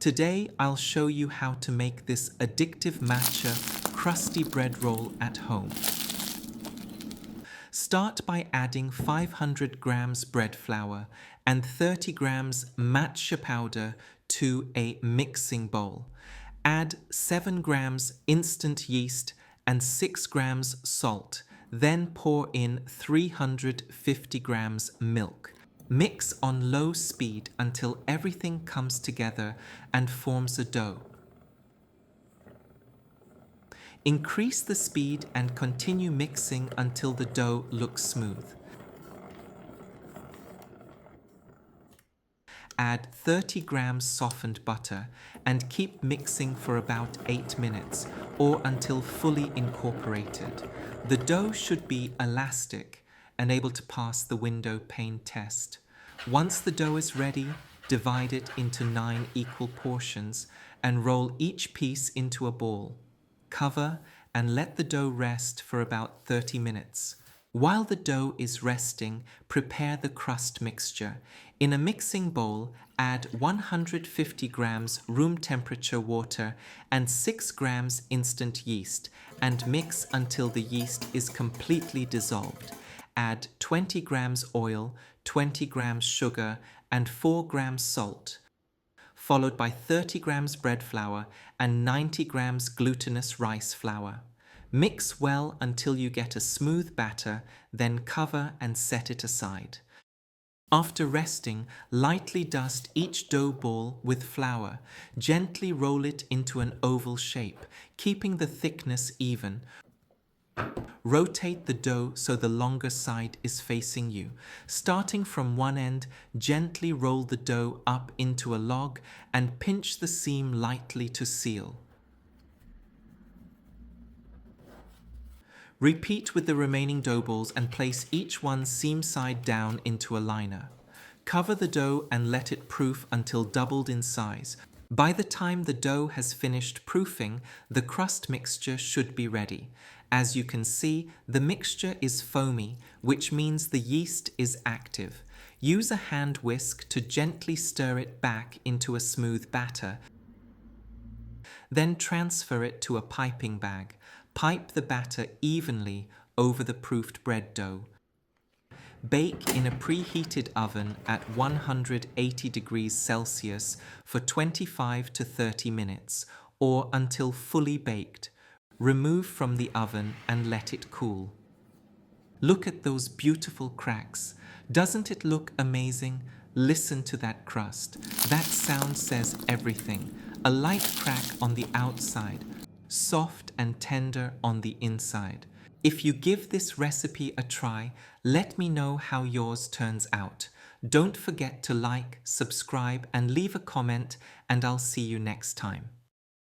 Today I'll show you how to make this addictive matcha crusty bread roll at home. Start by adding 500 grams bread flour and 30 grams matcha powder to a mixing bowl. Add 7 grams instant yeast and 6 grams salt. Then pour in 350 grams milk. Mix on low speed until everything comes together and forms a dough. Increase the speed and continue mixing until the dough looks smooth. Add 30 grams softened butter and keep mixing for about 8 minutes or until fully incorporated. The dough should be elastic and able to pass the window pane test. Once the dough is ready, divide it into 9 equal portions and roll each piece into a ball. Cover and let the dough rest for about 30 minutes. While the dough is resting, prepare the crust mixture. In a mixing bowl, add 150 grams room temperature water and 6 grams instant yeast and mix until the yeast is completely dissolved. Add 20 grams oil, 20 grams sugar and 4 grams salt, followed by 30 grams bread flour and 90 grams glutinous rice flour. Mix well until you get a smooth batter, then cover and set it aside. After resting, lightly dust each dough ball with flour. Gently roll it into an oval shape, keeping the thickness even. Rotate the dough so the longer side is facing you. Starting from one end, gently roll the dough up into a log and pinch the seam lightly to seal. Repeat with the remaining dough balls and place each one seam side down into a liner. Cover the dough and let it proof until doubled in size. By the time the dough has finished proofing, the crust mixture should be ready. As you can see, the mixture is foamy, which means the yeast is active. Use a hand whisk to gently stir it back into a smooth batter. Then transfer it to a piping bag. Pipe the batter evenly over the proofed bread dough. Bake in a preheated oven at 180 degrees Celsius for 25 to 30 minutes or until fully baked. Remove from the oven and let it cool. Look at those beautiful cracks. Doesn't it look amazing? Listen to that crust. That sound says everything. A light crack on the outside, soft and tender on the inside. If you give this recipe a try, let me know how yours turns out. Don't forget to like, subscribe, and leave a comment, and I'll see you next time.